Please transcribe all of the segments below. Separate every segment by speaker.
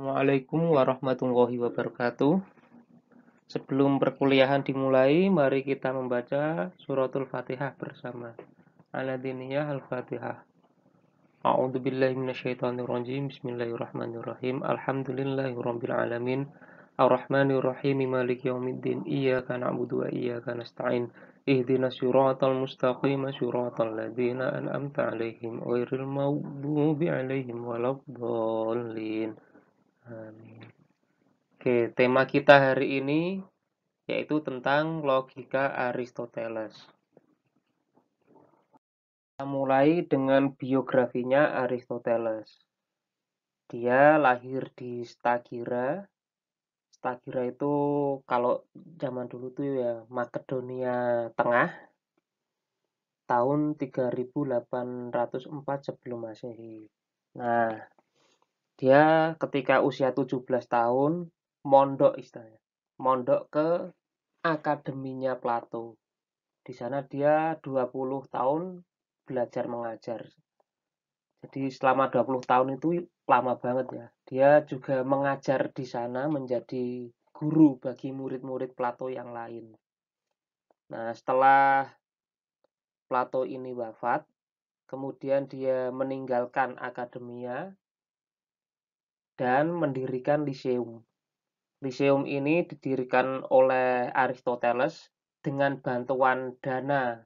Speaker 1: Assalamualaikum warahmatullahi wabarakatuh. Sebelum perkuliahan dimulai, mari kita membaca suratul Fatihah bersama. Al-Adiniyah Al-Fatihah. A'udzu billahi minasyaitonir rajim. Bismillahirrahmanirrahim. Alhamdulillahirabbil alamin. Arrahmanirrahim. Maliki yaumiddin. Iyyaka na'budu wa iyyaka nasta'in. Ihdinas siratal mustaqim. Siratal ladzina an'amta 'alaihim ghairil maghdubi 'alaihim waladdallin. Amin. Oke, tema kita hari ini yaitu tentang logika Aristoteles. Kita mulai dengan biografinya Aristoteles. Dia lahir di Stagira. Stagira itu kalau zaman dulu tuh ya Makedonia Tengah tahun 3804 sebelum Masehi. Nah, dia ketika usia 17 tahun mondok istilahnya. Mondok ke akademinya Plato. Di sana dia 20 tahun belajar mengajar. Jadi selama 20 tahun itu lama banget ya. Dia juga mengajar di sana menjadi guru bagi murid-murid Plato yang lain. Nah, setelah Plato ini wafat, kemudian dia meninggalkan akademia dan mendirikan Lyceum. Lyceum ini didirikan oleh Aristoteles dengan bantuan dana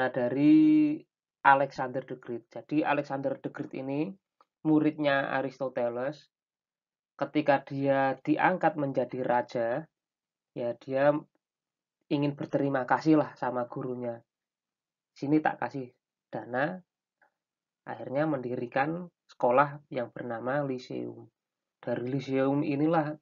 Speaker 1: dari Alexander the Great. Jadi Alexander the Great ini muridnya Aristoteles. Ketika dia diangkat menjadi raja, ya dia ingin berterima kasih lah sama gurunya. Sini tak kasih dana, akhirnya mendirikan sekolah yang bernama Lyceum. Dari Lyceum inilah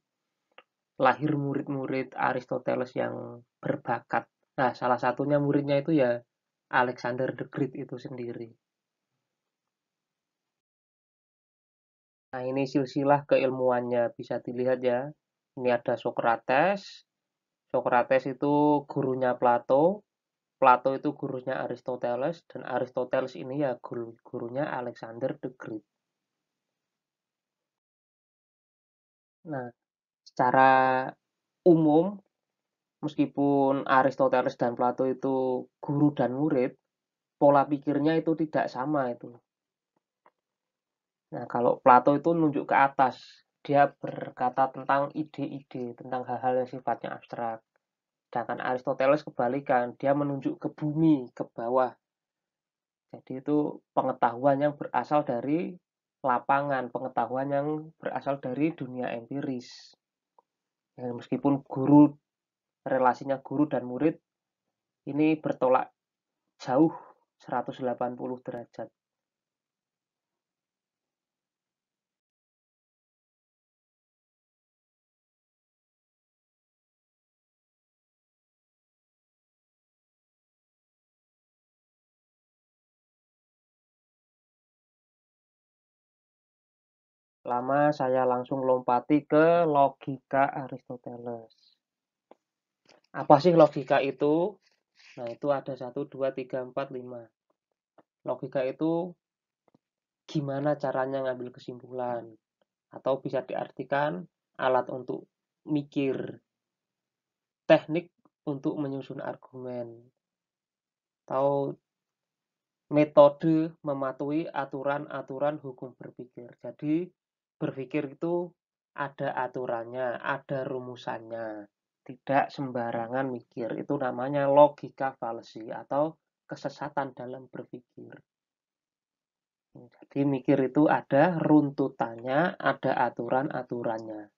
Speaker 1: lahir murid-murid Aristoteles yang berbakat. Nah, salah satunya muridnya itu ya Alexander the Great itu sendiri. Nah, ini silsilah keilmuannya bisa dilihat ya. Ini ada Socrates. Socrates itu gurunya Plato. Plato itu gurunya Aristoteles dan Aristoteles ini ya gurunya Alexander the Great. Nah, secara umum meskipun Aristoteles dan Plato itu guru dan murid, pola pikirnya itu tidak sama itu. Nah, kalau Plato itu nunjuk ke atas, dia berkata tentang ide-ide, tentang hal-hal yang sifatnya abstrak. Sedangkan Aristoteles kebalikan, dia menunjuk ke bumi, ke bawah. Jadi itu pengetahuan yang berasal dari lapangan, pengetahuan yang berasal dari dunia empiris. Ya, meskipun relasinya guru dan murid ini bertolak jauh 180 derajat. Lama saya langsung lompati ke logika Aristoteles. Apa sih logika itu? Nah, itu ada 1, 2, 3, 4, 5. Logika itu gimana caranya ngambil kesimpulan. Atau bisa diartikan alat untuk mikir, teknik untuk menyusun argumen, atau metode mematuhi aturan-aturan hukum berpikir. Jadi berpikir itu ada aturannya, ada rumusannya. Tidak sembarangan mikir. Itu namanya logika fallacy atau kesesatan dalam berpikir. Jadi mikir itu ada runtutannya, ada aturan-aturannya.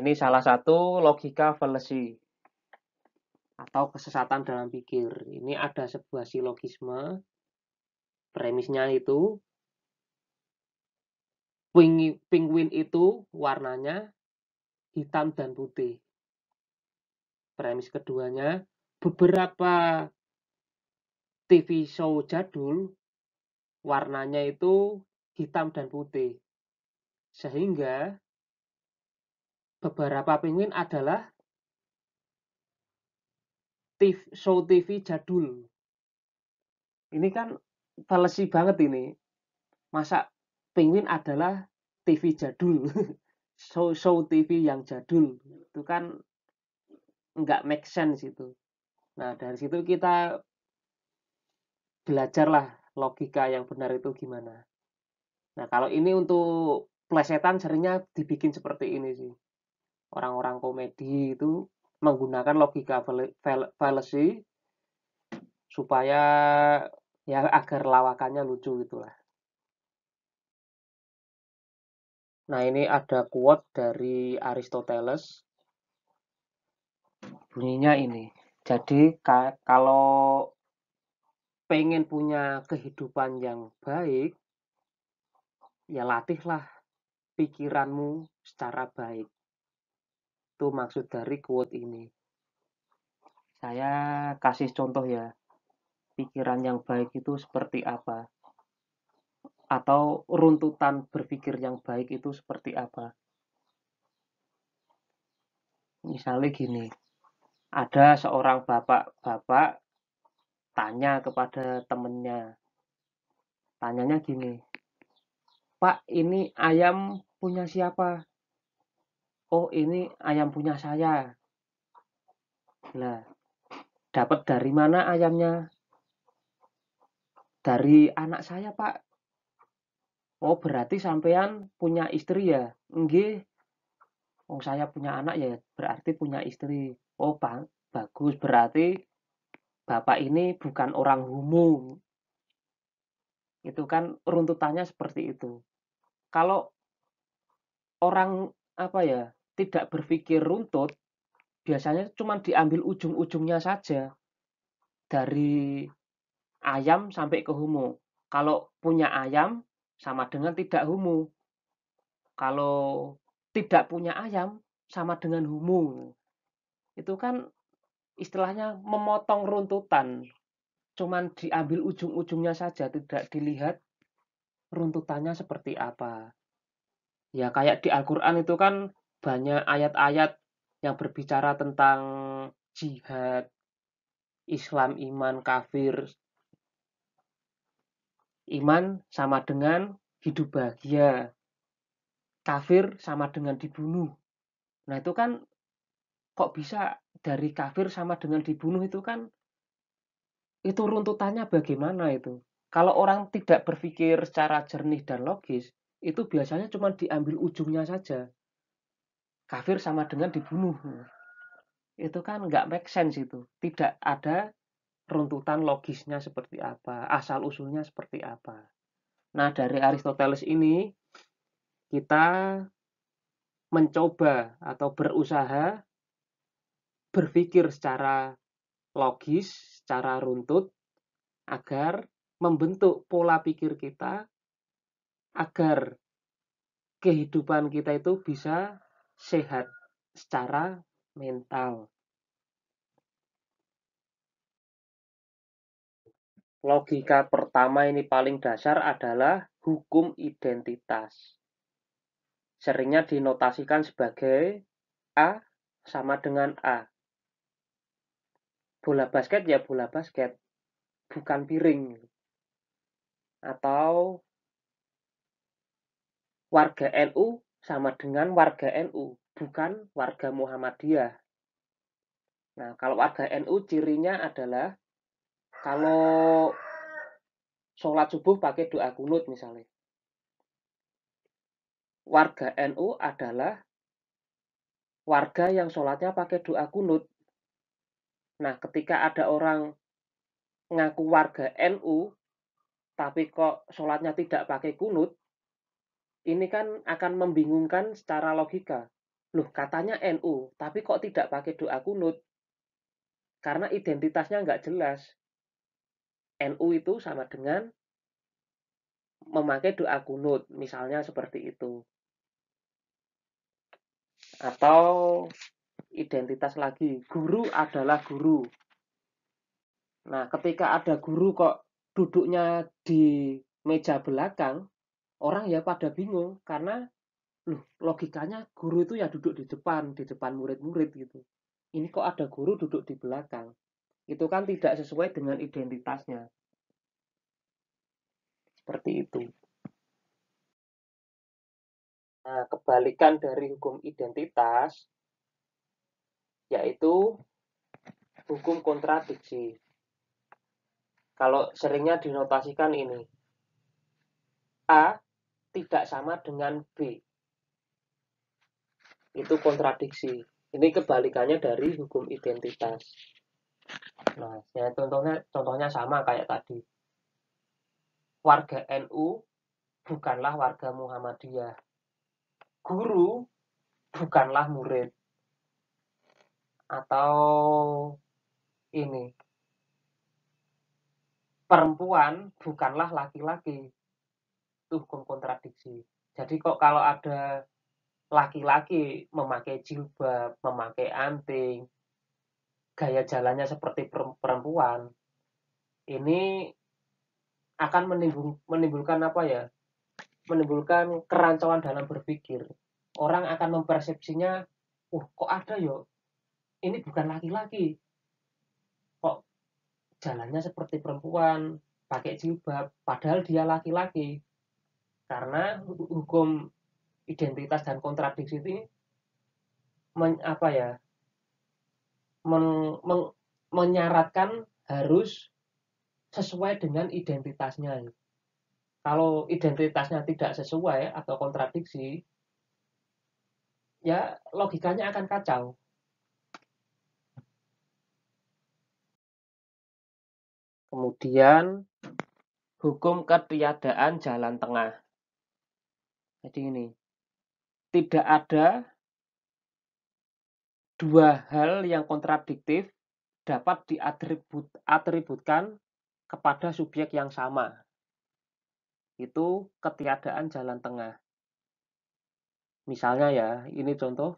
Speaker 1: Ini salah satu logika fallacy atau kesesatan dalam pikir. Ini ada sebuah silogisme. Premisnya itu penguin itu warnanya hitam dan putih. Premis keduanya, beberapa TV show jadul warnanya itu hitam dan putih. Sehingga beberapa penguin adalah show TV jadul. Ini kan fallacy banget ini. Masa Penguin adalah TV jadul. Show TV yang jadul. Itu kan nggak make sense itu. Nah, dari situ kita belajarlah logika yang benar itu gimana. Nah, kalau ini untuk plesetan seringnya dibikin seperti ini sih. Orang-orang komedi itu menggunakan logika fallacy supaya ya agar lawakannya lucu gitulah. Nah, ini ada quote dari Aristoteles. Bunyinya ini. Jadi kalau pengen punya kehidupan yang baik, ya latihlah pikiranmu secara baik. Itu maksud dari quote ini. Saya kasih contoh ya, pikiran yang baik itu seperti apa? Atau runtutan berpikir yang baik itu seperti apa? Misalnya gini, ada seorang bapak-bapak tanya kepada temennya. Tanyanya gini, Pak, ini ayam punya siapa? Oh, ini ayam punya saya. Lah, dapat dari mana ayamnya? Dari anak saya, Pak. Oh, berarti sampean punya istri ya? Nggih. Oh, saya punya anak ya, berarti punya istri. Oh, bagus. Berarti Bapak ini bukan orang homo. Itu kan runtutannya seperti itu. Kalau orang apa ya, tidak berpikir runtut, biasanya cuma diambil ujung-ujungnya saja. Dari ayam sampai ke homo. Kalau punya ayam sama dengan tidak homo. Kalau tidak punya ayam sama dengan homo. Itu kan istilahnya memotong runtutan. Cuman diambil ujung-ujungnya saja, tidak dilihat runtutannya seperti apa. Ya kayak di Al-Quran itu kan banyak ayat-ayat yang berbicara tentang jihad, Islam, iman, kafir. Iman sama dengan hidup bahagia, kafir sama dengan dibunuh. Nah itu kan kok bisa dari kafir sama dengan dibunuh itu kan, itu runtutannya bagaimana itu. Kalau orang tidak berpikir secara jernih dan logis, itu biasanya cuma diambil ujungnya saja. Kafir sama dengan dibunuh. Itu kan nggak make sense itu. Tidak ada runtutan logisnya seperti apa, asal-usulnya seperti apa. Nah, dari Aristoteles ini kita mencoba atau berusaha berpikir secara logis, secara runtut, agar membentuk pola pikir kita, agar kehidupan kita itu bisa sehat secara mental. Logika pertama ini paling dasar adalah hukum identitas. Seringnya dinotasikan sebagai A sama dengan A. Bola basket ya bola basket, bukan piring. Atau warga NU sama dengan warga NU, bukan warga Muhammadiyah. Nah, kalau warga NU cirinya adalah kalau sholat subuh pakai doa kunut misalnya. Warga NU adalah warga yang sholatnya pakai doa kunut. Nah, ketika ada orang ngaku warga NU, tapi kok sholatnya tidak pakai kunut, ini kan akan membingungkan secara logika. Loh, katanya NU, tapi kok tidak pakai doa kunut? Karena identitasnya nggak jelas. NU itu sama dengan memakai doa kunut, misalnya seperti itu. Atau identitas lagi, guru adalah guru. Nah, ketika ada guru kok duduknya di meja belakang, orang ya pada bingung karena loh, logikanya guru itu ya duduk di depan murid-murid gitu. Ini kok ada guru duduk di belakang. Itu kan tidak sesuai dengan identitasnya. Seperti itu. Nah, kebalikan dari hukum identitas yaitu hukum kontradiksi. Kalau seringnya dinotasikan ini, A tidak sama dengan B. Itu kontradiksi. Ini kebalikannya dari hukum identitas. Nah, ya contohnya sama kayak tadi. Warga NU bukanlah warga Muhammadiyah. Guru bukanlah murid. Atau ini, perempuan bukanlah laki-laki. Itu hukum kontradiksi. Jadi kok kalau ada laki-laki memakai jilbab, memakai anting, gaya jalannya seperti perempuan, ini akan menimbulkan apa ya? Menimbulkan kerancuan dalam berpikir. Orang akan mempersepsinya, kok ada yo? Ini bukan laki-laki. Kok jalannya seperti perempuan, pakai jilbab, padahal dia laki-laki. Karena hukum identitas dan kontradiksi ini apa ya? Menyaratkan harus sesuai dengan identitasnya. Kalau identitasnya tidak sesuai atau kontradiksi, ya logikanya akan kacau. Kemudian hukum ketiadaan jalan tengah. Jadi ini, tidak ada dua hal yang kontradiktif dapat diatributkan kepada subjek yang sama. Itu ketiadaan jalan tengah. Misalnya ya, ini contoh,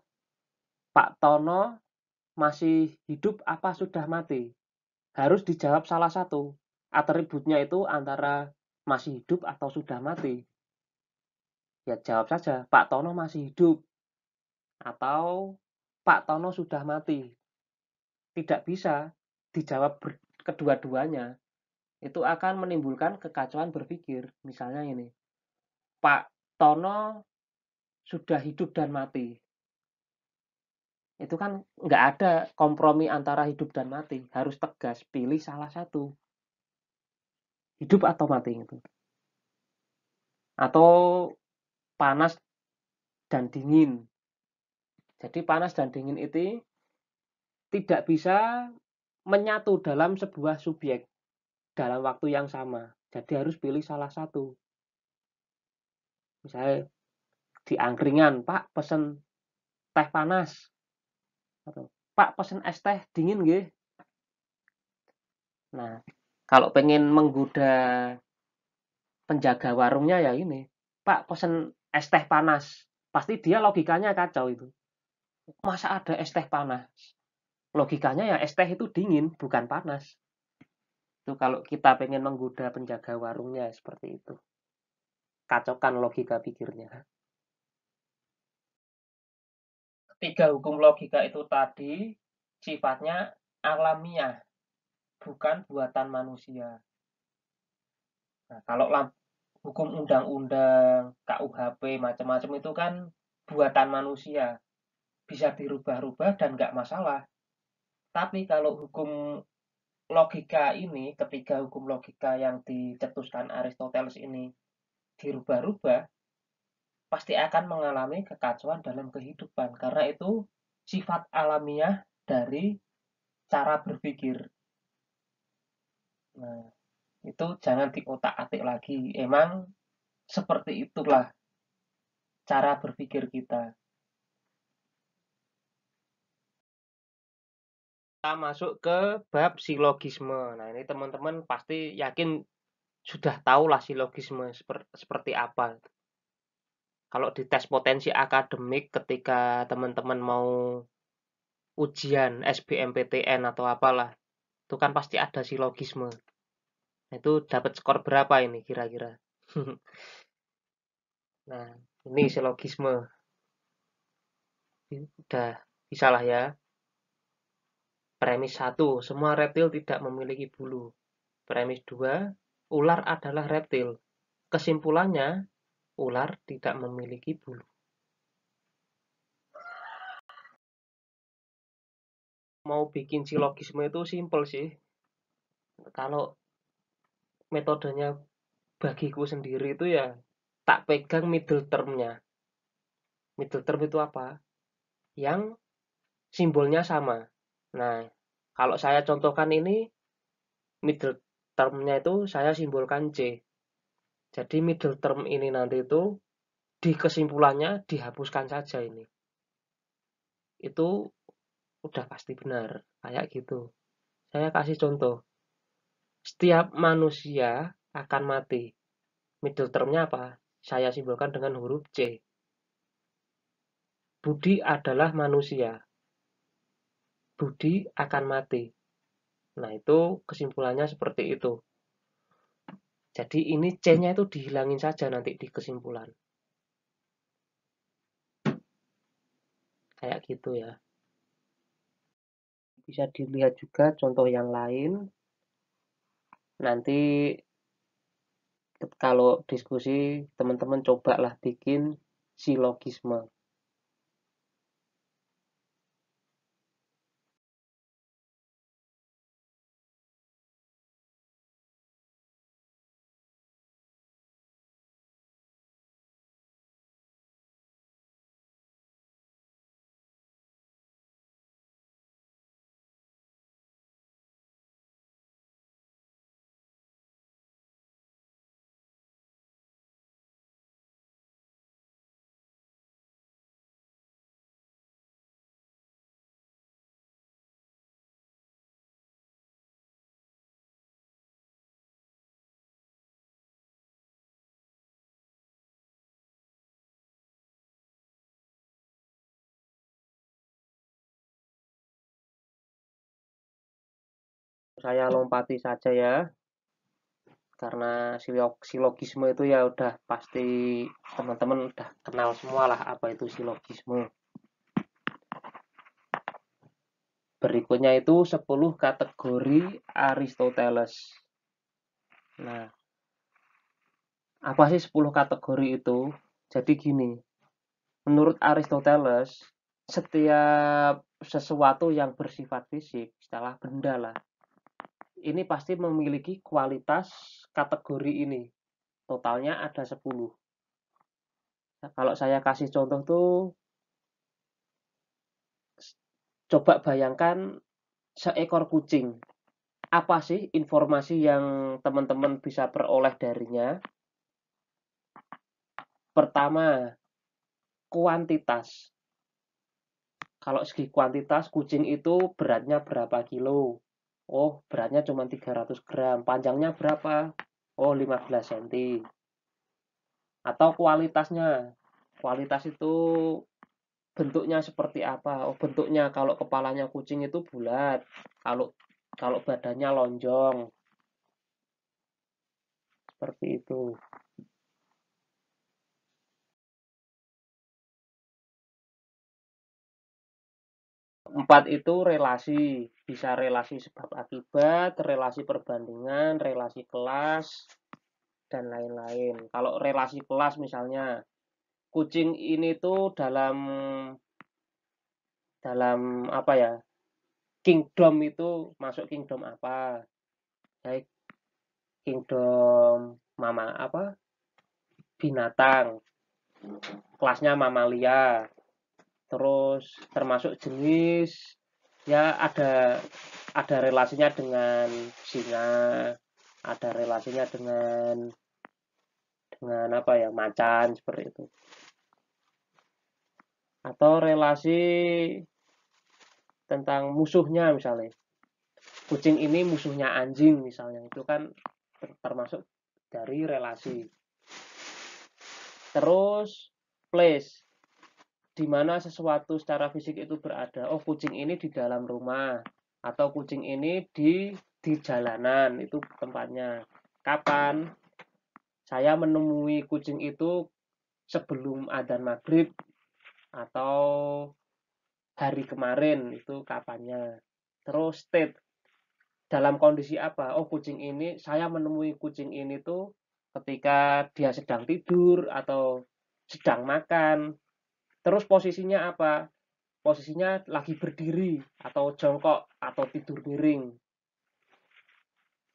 Speaker 1: Pak Tono masih hidup apa sudah mati? Harus dijawab salah satu. Atributnya itu antara masih hidup atau sudah mati. Ya jawab saja, Pak Tono masih hidup. Atau Pak Tono sudah mati. Tidak bisa dijawab kedua-duanya. Itu akan menimbulkan kekacauan berpikir. Misalnya ini, Pak Tono sudah hidup dan mati. Itu kan nggak ada kompromi antara hidup dan mati. Harus tegas, pilih salah satu. Hidup atau mati itu. Atau panas dan dingin. Jadi panas dan dingin itu tidak bisa menyatu dalam sebuah subjek dalam waktu yang sama. Jadi harus pilih salah satu. Misalnya di angkringan, Pak pesen teh panas. Atau, Pak pesen es teh dingin nggih. Nah, kalau pengen menggoda penjaga warungnya ya ini, Pak pesen es teh panas. Pasti dia logikanya kacau itu. Masa ada es teh panas? Logikanya ya es teh itu dingin, bukan panas. Itu kalau kita pengen menggoda penjaga warungnya seperti itu. Kacaukan logika pikirnya. Tiga hukum logika itu tadi sifatnya alamiah, bukan buatan manusia. Nah, kalau hukum undang-undang, KUHP, macam-macam itu kan buatan manusia. Bisa dirubah-rubah dan nggak masalah. Tapi kalau hukum logika ini, ketiga hukum logika yang dicetuskan Aristoteles ini dirubah-rubah, pasti akan mengalami kekacauan dalam kehidupan. Karena itu sifat alamiah dari cara berpikir. Nah, itu jangan diotak-atik lagi. Emang seperti itulah cara berpikir kita. Kita masuk ke bab silogisme. Nah, ini teman-teman pasti yakin sudah tahu lah silogisme seperti apa. Kalau di tes potensi akademik ketika teman-teman mau ujian SBMPTN atau apalah, itu kan pasti ada silogisme. Itu dapat skor berapa ini kira-kira? Nah, ini silogisme. Udah bisa lah ya. Premis 1, semua reptil tidak memiliki bulu. Premis 2, ular adalah reptil. Kesimpulannya, ular tidak memiliki bulu. mau bikin silogisme itu simple sih. Kalau metodenya bagiku sendiri itu ya tak pegang middle term-nya. Middle term itu apa? Yang simbolnya sama. Nah, kalau saya contohkan ini, middle term-nya itu saya simbolkan C. Jadi middle term ini nanti itu di kesimpulannya dihapuskan saja ini. Itu udah pasti benar, kayak gitu. Saya kasih contoh. Setiap manusia akan mati. Middle term-nya apa? Saya simbolkan dengan huruf C. Budi adalah manusia. Budi akan mati. Nah, itu kesimpulannya seperti itu. Jadi ini C-nya itu dihilangin saja nanti di kesimpulan. Kayak gitu ya. Bisa dilihat juga contoh yang lain. Nanti kalau diskusi, teman-teman cobalah bikin silogisme. Saya lompati saja ya, karena silogisme itu ya udah pasti teman-teman udah kenal semua lah apa itu silogisme. Berikutnya itu 10 kategori Aristoteles. Nah, apa sih 10 kategori itu? Jadi gini, menurut Aristoteles, setiap sesuatu yang bersifat fisik, istilah benda lah, ini pasti memiliki kualitas kategori ini. Totalnya ada 10. Nah, kalau saya kasih contoh tuh, coba bayangkan seekor kucing. Apa sih informasi yang teman-teman bisa peroleh darinya? Pertama, kuantitas. Kalau segi kuantitas, kucing itu beratnya berapa kilo? Oh, beratnya cuma 300 gram. Panjangnya berapa? Oh, 15 cm. Atau kualitasnya. Kualitas itu bentuknya seperti apa? Oh, bentuknya kalau kepalanya kucing itu bulat. Kalau kalau badannya lonjong. Seperti itu. 4 itu relasi, bisa relasi sebab akibat, relasi perbandingan, relasi kelas, dan lain-lain. Kalau relasi kelas misalnya, kucing ini tuh dalam apa ya? Kingdom itu masuk kingdom apa? Baik kingdom mama apa? Binatang, kelasnya mamalia. Terus termasuk jenis ya ada relasinya dengan singa, ada relasinya dengan apa ya, macan seperti itu. Atau relasi tentang musuhnya misalnya. Kucing ini musuhnya anjing misalnya. Itu kan termasuk dari relasi. Terus place, di mana sesuatu secara fisik itu berada. Oh, kucing ini di dalam rumah atau kucing ini di jalanan, itu tempatnya. Kapan? Saya menemui kucing itu sebelum adzan maghrib atau hari kemarin, itu kapannya. Terus state, dalam kondisi apa? Oh, kucing ini, saya menemui kucing ini tuh ketika dia sedang tidur atau sedang makan. Terus posisinya apa? posisinya lagi berdiri atau jongkok atau tidur miring.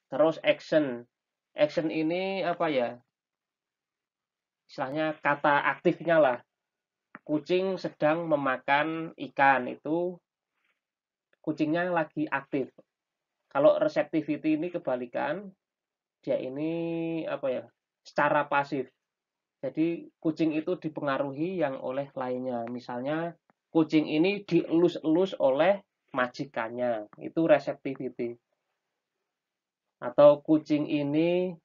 Speaker 1: Terus action. Action ini apa ya? Istilahnya kata aktifnya lah. Kucing sedang memakan ikan, itu kucingnya lagi aktif. Kalau receptivity ini kebalikan, dia ini apa ya? Secara pasif. Jadi kucing itu dipengaruhi yang oleh lainnya. Misalnya kucing ini dielus-elus oleh majikannya, itu receptivity. Atau kucing ini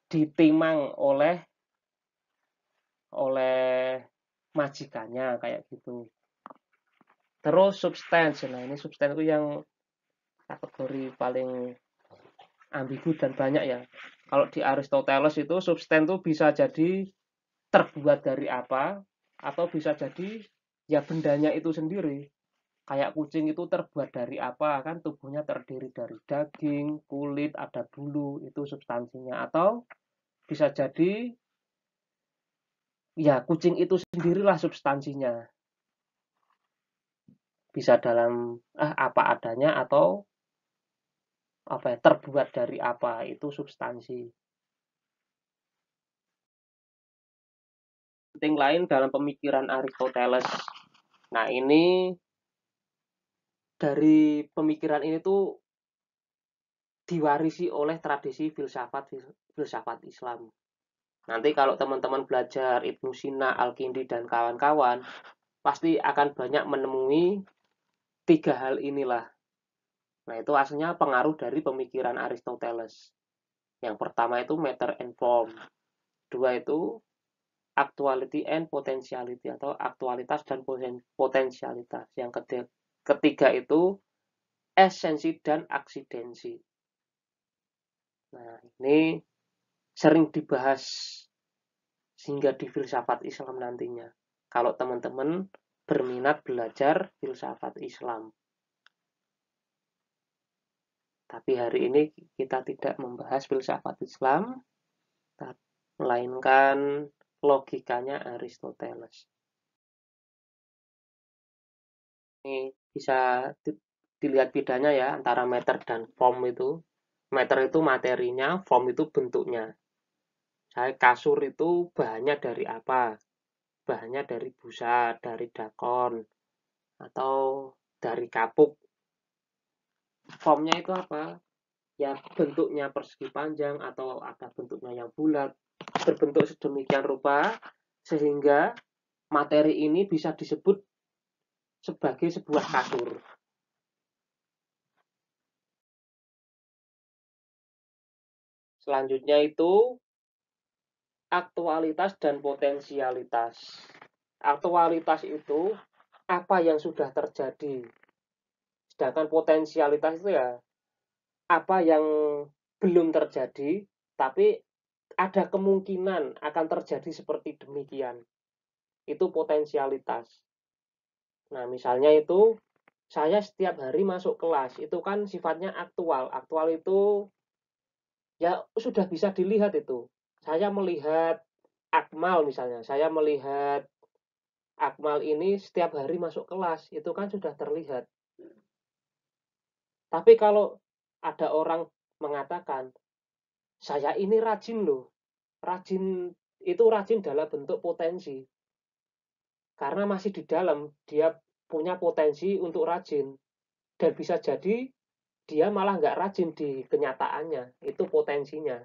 Speaker 1: ditimang oleh majikannya kayak gitu. Terus substance. Nah, ini substance itu yang kategori paling ambigu dan banyak ya. Kalau di Aristoteles itu substance itu bisa jadi terbuat dari apa atau bisa jadi ya bendanya itu sendiri. Kayak kucing itu terbuat dari apa, kan tubuhnya terdiri dari daging, kulit, ada bulu, itu substansinya. Atau bisa jadi ya kucing itu sendirilah substansinya. Bisa dalam apa adanya atau apa ya, terbuat dari apa, itu substansi. Penting lain dalam pemikiran Aristoteles. Nah, ini dari pemikiran ini tuh diwarisi oleh tradisi filsafat Islam. Nanti kalau teman-teman belajar Ibnu Sina, Al-Kindi, dan kawan-kawan, pasti akan banyak menemui tiga hal inilah. Nah, itu aslinya pengaruh dari pemikiran Aristoteles. Yang pertama itu matter and form. Dua itu actuality and potentiality atau aktualitas dan potensialitas. Yang ketiga itu esensi dan aksidensi. Nah, ini sering dibahas hingga di filsafat Islam nantinya. Kalau teman-teman berminat belajar filsafat Islam. Tapi hari ini kita tidak membahas filsafat Islam, melainkan logikanya Aristoteles. Ini bisa dilihat bedanya ya antara matter dan form itu. Matter itu materinya, form itu bentuknya. Saya kasur itu bahannya dari apa? Bahannya dari busa, dari dakon, atau dari kapuk. Formnya itu apa? Ya bentuknya persegi panjang atau ada bentuknya yang bulat. Berbentuk sedemikian rupa sehingga materi ini bisa disebut sebagai sebuah kasur. Selanjutnya itu aktualitas dan potensialitas. Aktualitas itu apa yang sudah terjadi. Sedangkan potensialitas itu ya apa yang belum terjadi, tapi ada kemungkinan akan terjadi seperti demikian. Itu potensialitas. Nah, misalnya itu saya setiap hari masuk kelas, itu kan sifatnya aktual. Aktual itu ya sudah bisa dilihat itu. Saya melihat Akmal misalnya, saya melihat Akmal ini setiap hari masuk kelas, itu kan sudah terlihat. Tapi kalau ada orang mengatakan, saya ini rajin loh. Rajin itu rajin dalam bentuk potensi. Karena masih di dalam, dia punya potensi untuk rajin. Dan bisa jadi dia malah nggak rajin di kenyataannya. Itu potensinya.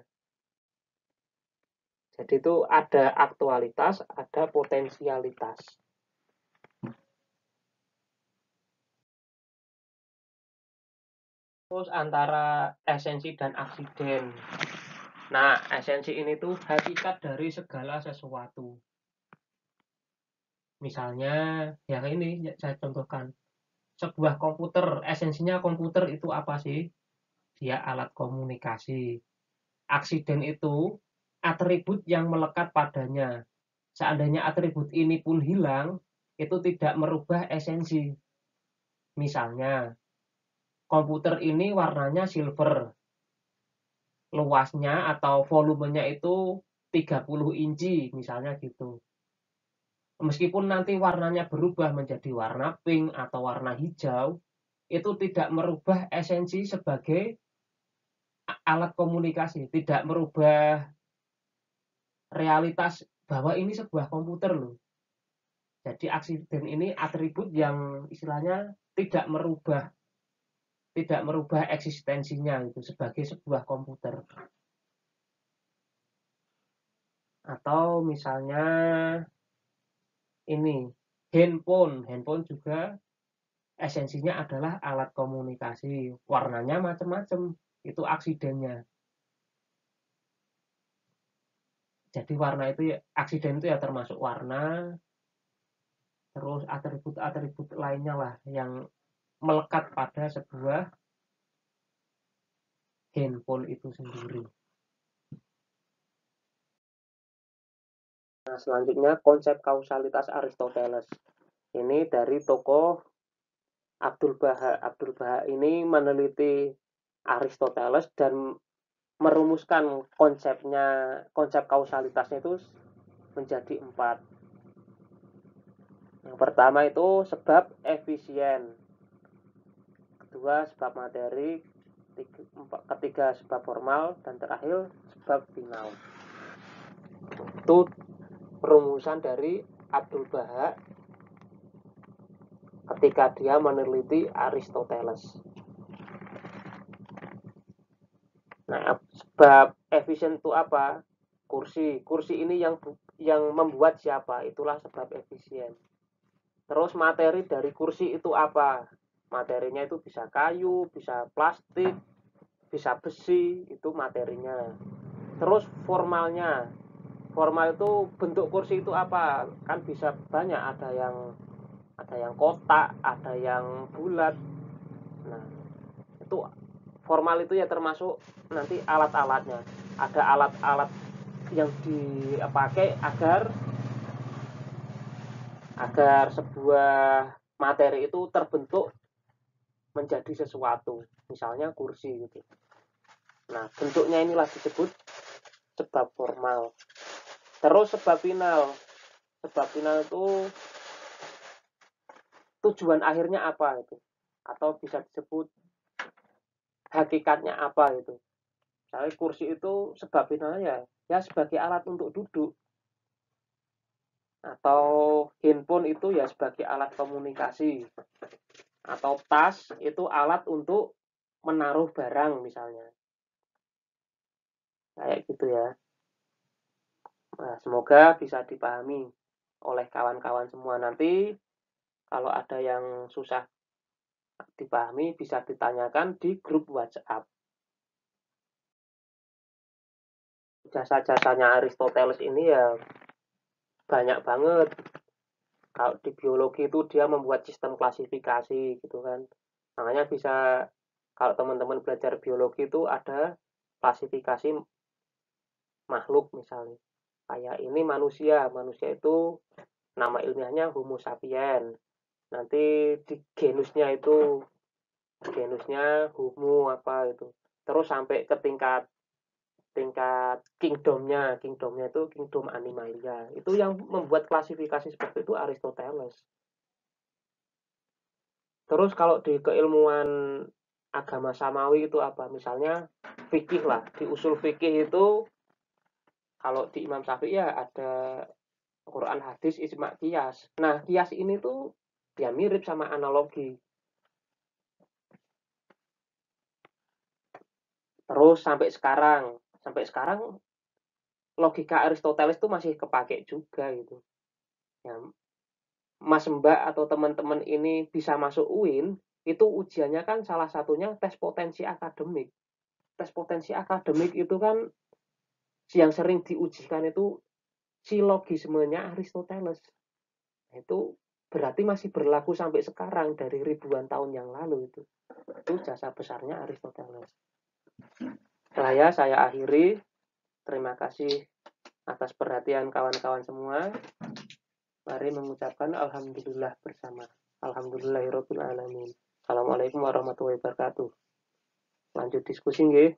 Speaker 1: Jadi itu ada aktualitas, ada potensialitas. Terus antara esensi dan aksiden. Nah, esensi ini tuh hakikat dari segala sesuatu. Misalnya, ya ini saya contohkan. Sebuah komputer, esensinya komputer itu apa sih? Dia alat komunikasi. Aksiden itu atribut yang melekat padanya. Seandainya atribut ini pun hilang, itu tidak merubah esensi. Misalnya, komputer ini warnanya silver. Luasnya atau volumenya itu 30 inci, misalnya gitu. Meskipun nanti warnanya berubah menjadi warna pink atau warna hijau, itu tidak merubah esensi sebagai alat komunikasi, tidak merubah realitas bahwa ini sebuah komputer loh. Jadi aksiden ini atribut yang istilahnya tidak merubah eksistensinya itu sebagai sebuah komputer. Atau misalnya ini handphone juga esensinya adalah alat komunikasi, warnanya macam-macam, itu aksidennya. Jadi warna itu ya, aksiden itu ya termasuk warna, terus atribut-atribut lainnya lah yang melekat pada sebuah handphone itu sendiri. Nah, selanjutnya konsep kausalitas Aristoteles. Ini dari tokoh Abdul Baha. Abdul Baha ini meneliti Aristoteles dan merumuskan konsep kausalitasnya itu menjadi 4. Yang pertama itu sebab efisien, kedua sebab materi, ketiga sebab formal, dan terakhir sebab final. Itu perumusan dari Abdul Baha ketika dia meneliti Aristoteles. Nah, sebab efisien itu apa? Kursi ini yang membuat siapa? Itulah sebab efisien. Terus materi dari kursi itu apa? Materinya itu bisa kayu, bisa plastik, bisa besi, itu materinya. Terus formalnya. Formal itu bentuk kursi itu apa? Kan bisa banyak, ada yang kotak, ada yang bulat. Nah, itu formal itu ya termasuk nanti alat-alatnya. Ada alat-alat yang dipakai agar sebuah materi itu terbentuk menjadi sesuatu, misalnya kursi gitu. Nah, bentuknya inilah disebut sebab formal. Terus sebab final. Sebab final itu tujuan akhirnya apa itu, atau bisa disebut hakikatnya apa itu. Misalnya kursi itu sebab finalnya ya sebagai alat untuk duduk, atau handphone itu ya sebagai alat komunikasi, atau tas itu alat untuk menaruh barang misalnya, kayak gitu ya. Nah, semoga bisa dipahami oleh kawan-kawan semua. Nanti kalau ada yang susah dipahami bisa ditanyakan di grup WhatsApp. Jasa-jasanya Aristoteles ini ya banyak banget. Kalau di biologi itu dia membuat sistem klasifikasi gitu kan. Makanya bisa, kalau teman-teman belajar biologi itu ada klasifikasi makhluk misalnya. Kayak ini manusia itu nama ilmiahnya Homo sapiens. Nanti di genusnya Homo apa itu. Terus sampai ke tingkat kingdomnya itu kingdom Animalia. Itu yang membuat klasifikasi seperti itu Aristoteles. Terus kalau di keilmuan agama samawi itu apa? Misalnya fikih lah, di usul fikih itu kalau di Imam Syafi'i ya ada Quran, hadis, ijma, qiyas. Nah, qiyas ini tuh ya mirip sama analogi. Terus sampai sekarang logika Aristoteles itu masih kepake juga gitu. Ya, Mas Mbak atau teman-teman ini bisa masuk UIN, itu ujiannya kan salah satunya tes potensi akademik. Tes potensi akademik itu kan yang sering diujikan itu silogismenya Aristoteles. Itu berarti masih berlaku sampai sekarang dari ribuan tahun yang lalu itu. Itu jasa besarnya Aristoteles. Saya akhiri. Terima kasih atas perhatian kawan-kawan semua. Mari mengucapkan alhamdulillah bersama. Alhamdulillahirabbil alamin. Assalamualaikum warahmatullahi wabarakatuh. Lanjut diskusi nggih.